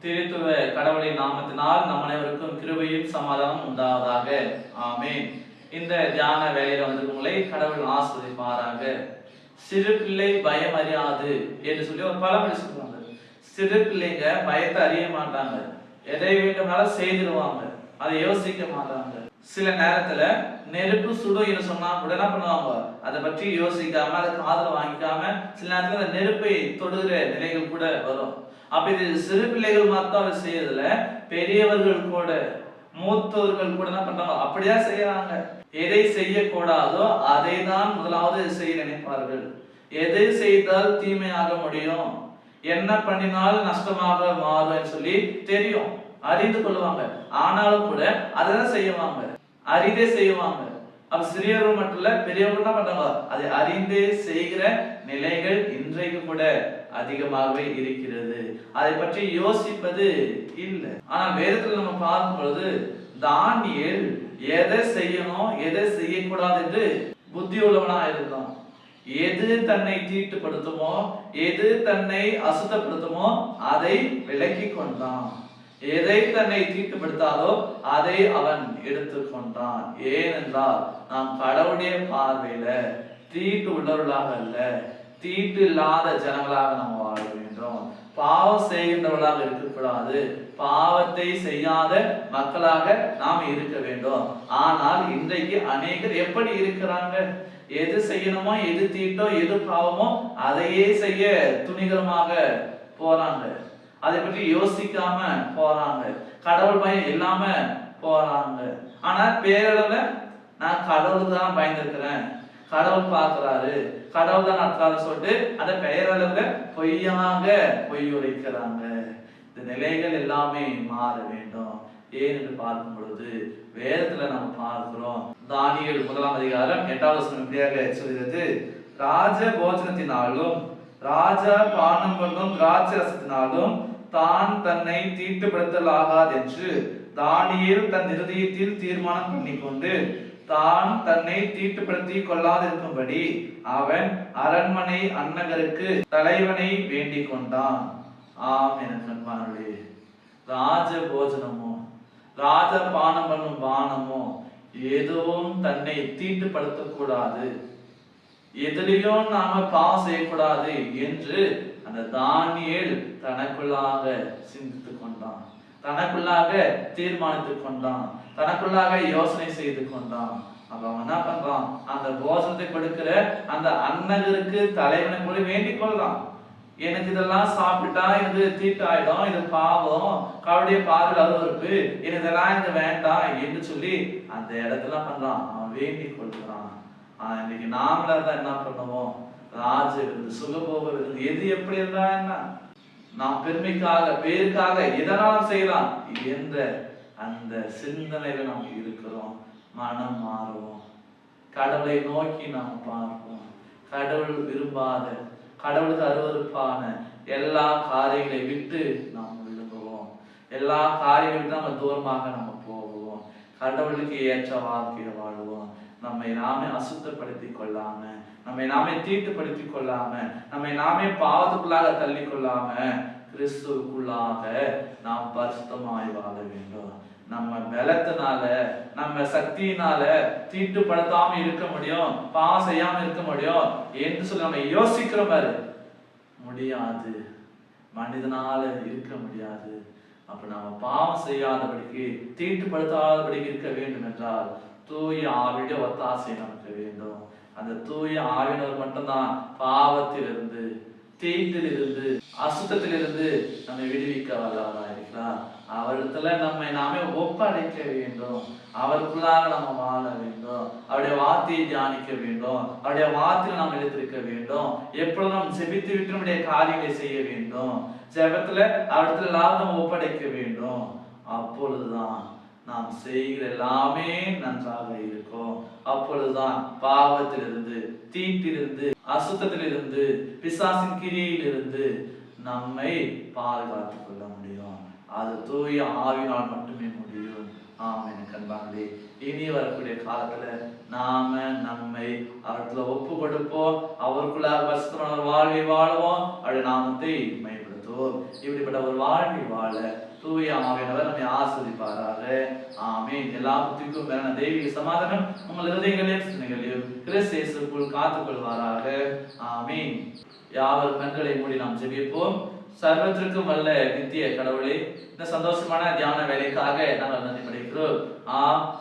திருத்துவ கடவுளின் நாமத்தினால் நம் அனைவருக்கும் கிருபையும் சமாதானம் உண்டாவதாக. ஆமென். இந்த தியான வேலையில உங்களை கடவுள் ஆசீர்வதிப்பாராக. சிறு பிள்ளை பயம் அறியாது என்று சொல்லி ஒரு பழமொழி சொல்லுவாங்க. சிறு பிள்ளைங்க பயத்தை அறிய மாட்டாங்க, எதை வேண்டும்னாலும் செய்திருவாங்க, அதை யோசிக்க மாட்டாங்க. சில நேரத்துல நெருப்பு சுடும் என்று சொன்னா கூட என்ன பண்ணுவாங்க, அதை பற்றி யோசிக்காம அதை காதுல வாங்கிக்காம சில நேரத்துல அந்த நெருப்பை தொடுகிற நிலைகள் கூட வரும். அப்ப இது சிறு பிள்ளைகள் மட்டும் செய்யறதுல பெரியவர்கள் கூட மூத்தவர்கள் கூட என்ன பண்றாங்க, அப்படிதான் செய்யறாங்க. எதை செய்யக்கூடாதோ அதை தான் முதலாவது செய்ய நினைப்பார்கள். எதை செய்தால் தீமையாக முடியும், என்ன பண்ணினால் நஷ்டமாக மாறும் சொல்லி தெரியும், அறிந்து கொள்வாங்க. ஆனாலும் கூட அதைதான் செய்வாங்க, அறிந்தே செய்வாங்க. அப்ப சிறியவர்கள் மட்டும் இல்ல, பெரியவர்கள் என்ன பண்றாங்க, அதை அறிந்தே செய்கிற நிலைகள் இன்றைக்கு கூட அதிகமாகவே இருக்கிறது. அதை பற்றி யோசிப்பது இல்லை. ஆனா வேதத்துல நம்ம பார்க்கும் பொழுது தானியேல் எதை செய்யணும் எதை செய்யக்கூடாது என்று புத்தி உள்ளவனா இருந்தான். எது தன்னை தீட்டுப்படுத்துமோ எது தன்னை அசுத்தப்படுத்துமோ அதை விலக்கி கொண்டான். எதை தன்னை தீட்டுப்படுத்தாதோ அதை அவன் எடுத்துக்கொண்டான். ஏனென்றால் நாம் கடவுளுடைய பார்வையில தீட்டு உள்ளவர்களாக அல்ல, தீட்டு இல்லாத ஜனங்களாக நாம் வாழ வேண்டும். பாவம் செய்கின்றவர்களாக இருக்கக்கூடாது, பாவத்தை செய்யாத மக்களாக நாம் இருக்க வேண்டும். ஆனால் இன்றைக்கு அநேகர் எப்படி இருக்கிறாங்க, எது செய்யணுமோ எது தீட்டோ எது பாவமோ அதையே செய்ய துணிகரமாக போறாங்க, அதை பற்றி யோசிக்காம போறாங்க, கடவுள் பயம் இல்லாம போறாங்க. ஆனா பேரளவுல நான் கடவுள் தான் பயந்துருக்கிறேன், கடவுள் பார்க்கிறாரு, கடவுள் தான் நடத்துறாரு சொல்லிட்டு அந்த பெயரளவுல பொய்யாக பொய் உரைக்கிறாங்க. இந்த நிலைகள் எல்லாமே மாற வேண்டும். ஏன் என்று பார்க்கும் பொழுது வேதத்துல நம்ம பார்க்கிறோம். தானியேல் 1ஆம் அதிகாரம் 8வது வசனம் இப்படியாக சொல்கிறது, ராஜ போஜனத்தினாலும் ராஜா பானம் பண்ணும் திராட்சை ரசத்தினாலும் தான் தன்னை தீட்டுப்படுத்தல் ஆகாது என்று தானியேல் தன் இருதயத்தில் தீர்மானம் பண்ணிக்கொண்டு தான் தன்னை தீட்டுப்படுத்தி கொள்ளாதிருக்கும்படி அவன் அரண்மனை அன்னகருக்கு தலைவனை வேண்டிக் கொண்டான். ஆம் எனக்கு அன்பானவர்களே, ராஜ போஜனமோ ராஜ பானம் பண்ணும் பானமோ எதுவும் தன்னை தீட்டுப்படுத்தக்கூடாது, எதிலையும் நாம பாவம் செய்யக்கூடாது என்று அந்த தானியேல் தனக்குள்ளாக சிந்தித்துக் கொண்டான், தனக்குள்ளாக தீர்மானித்துக் கொண்டான், தனக்குள்ளாக யோசனை செய்து கொண்டான். அப்ப அவன் என்ன பண்றான், அந்த போஜனத்தை கொடுக்கிற அந்த அன்னகருக்கு தலைவனை கூட வேண்டிக் கொள்றான். எனக்கு இதெல்லாம் சாப்பிட்டா எனக்கு தீட்டாயிடும், இது பாவம், கடவுளுடைய பார்வையில் அருவருப்பு, எனக்கு இதெல்லாம் எனக்கு வேண்டாம் என்று சொல்லி அந்த இடத்துல பண்றான், அவன் வேண்டிக் கொள்கிறான். இன்னைக்கு நாமளா தான் என்ன பண்ணுவோம், ராஜ விருந்து சுகபோக விருந்து எது எப்படி இருந்தா என்ன, நாம் பெருமைக்காக பேருக்காக எதனாலும் செய்யலாம் என்ற அந்த சிந்தனையில நாம் இருக்கிறோம். மனம் மாறுவோம், கடவுளை நோக்கி நாம் பார்ப்போம். கடவுள் விரும்பாத கடவுளுக்கு அருவருப்பான எல்லா காரியங்களை விட்டு நாம் விரும்புவோம், எல்லா காரியங்களை விட்டு நம்ம தூரமாக நம்ம போவோம், கடவுளுக்கு ஏற்ற வாழ்க்கையை வாழுவோம். நம்மை நாமே அசுத்தப்படுத்தி கொள்ளாம, நம்மை நாமே தீட்டுப்படுத்தி கொள்ளாம, நம்மை நாமே பாவத்துக்குள்ளாக தள்ளி கொள்ளாம கிறிஸ்துவுக்குள்ளாக நாம் பரிசுத்தமாய் வாழ வேண்டும். நம்ம பலத்தினால நம்ம சக்தியினால தீட்டுப்படுத்தாம இருக்க முடியும், பாவம் செய்யாம இருக்க முடியும் என்று சொல்லி நம்ம யோசிக்கிற மாதிரி முடியாது, மனிதனால இருக்க முடியாது. அப்ப நம்ம பாவம் செய்யாதபடிக்கு தீட்டுப்படுத்தாதபடிக்கு இருக்க வேண்டும் என்றால் தூய ஆவியுடைய ஒத்தாசை நமக்கு வேண்டும். அந்த தூய ஆவியினர் மட்டும்தான் பாவத்திலிருந்து தீட்டிலிருந்து அசுத்தத்திலிருந்து நம்மை விடுவிக்க வல்லவரா இருக்கிறார். அவரிடத்துல நம்மை நாமே ஒப்படைக்க வேண்டும், அவருக்குள்ளாக நம்ம வாழ வேண்டும், அவருடைய வார்த்தையை தியானிக்க வேண்டும், அவருடைய வார்த்தையில நாம் எடுத்திருக்க வேண்டும். எப்பொழுதும் நாம் செபித்து விட்டு நம்முடைய காரியங்களை செய்ய வேண்டும், ஜெபத்துல அவரிடத்துல எல்லாம் நம்ம ஒப்படைக்க வேண்டும். அப்பொழுதுதான் நாம் செய்கிற எல்லாமே நன்றாக இருக்கும். அப்பொழுதுதான் பாவத்திலிருந்து தீட்டிலிருந்து அசுத்தத்திலிருந்து பிசாசின் கிரியிலிருந்து நம்மை பாதுகாத்துக் கொள்ள முடியும். அது தூய ஆவினால் மட்டுமே முடியும். ஆமென். கண்பாங்களே, இனி வரக்கூடிய காலத்துல நாம நம்மை அவர்களை ஒப்பு கொடுப்போம், அவருக்குள்ளாக பரிசுத்தமான வாழ்வை வாழுவோம், அவருடைய நாமத்தை மேம்படுத்துவோம். ஜெபிக்கிறோம். இப்படிப்பட்ட ஒரு வாழ்வில் வாழ தூய ஆவியானவர் நம்மை ஆசீர்வதிப்பாராக. ஆமென். எல்லா புத்திக்கும் மேலான தெய்வீக சமாதானம் உங்கள் இருதயங்களையும் சிந்தனைகளையும் கிறிஸ்து இயேசுவுக்குள் காத்துக் கொள்வாராக. ஆமென். யாவர் கண்களை மூடி நாம் ஜெபிப்போம். சர்வத்திற்கும் வல்ல நித்திய கடவுளே, இந்த சந்தோஷமான தியான வேலைக்காக நாங்கள் நன்றி படைக்கிறோம்.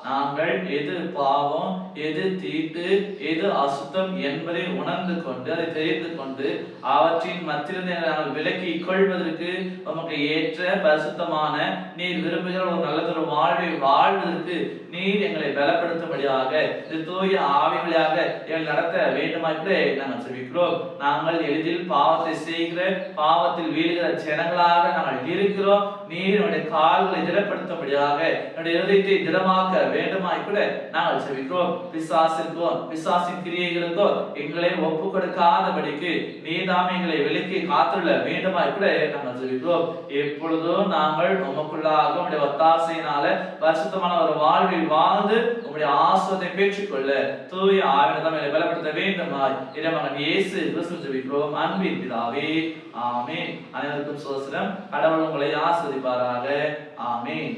நாங்கள் எது பாவம், எது தீட்டு, எது அசுத்தம் என்பதை உணர்ந்து கொண்டு அதை தெரிந்து கொண்டு அவற்றின் மத்தியிலிருந்து நாங்கள் விலக்கி கொள்வதற்கு உமக்கு ஏற்ற பரிசுத்தமான நீர் விரும்புகிற ஒரு நல்லதொரு வாழ்வை வாழ்வதற்கு நீர் எங்களை பலப்படுத்தும்படியாக இந்த தூய ஆவி வழியாக எங்களை நடத்த வேண்டுமாய் கூட நாங்கள் ஜெபிக்கிறோம். நாங்கள் எளிதில் பாவத்தை செய்கிற, பாவத்தில் வீழுகிற ஜனங்களாக நாங்கள் இருக்கிறோம். நீர் என்னுடைய கால்களை திடப்படுத்தும்படியாக என்னுடைய இதயத்தை திடமாக்க வேண்டுமாய் கூட நாங்கள் ஜெபிக்கிறோம். பிசாசிற்கும் பிசாசின் கிரியைகளுக்கோ எங்களை ஒப்பு கொடுக்காதபடிக்கு நீதாமே எங்களை விலக்கி காத்துள்ள வேண்டுமாய் கூட நாங்கள் ஜெபிக்கிறோம். எப்பொழுதும் நாங்கள் உமக்குள்ளாக உம்முடைய ஒத்தாசையினால பரிசுத்தமான ஒரு வாழ்வில் வாழ்ந்து உம்முடைய ஆசீர்வாதத்தை பெற்றுக்கொள்ள தூய ஆவியானவர் நம்மை பலப்படுத்த வேண்டுமாய் இறைமகன் இயேசு கிறிஸ்துவின் ஜெபிக்கிறோம். அன்பின் பிதாவே, ஆமென். அனைவருக்கும் சோஸ்திரம். கடவுள் உங்களை ஆசீர்வதிப்பாராக. ஆமென்.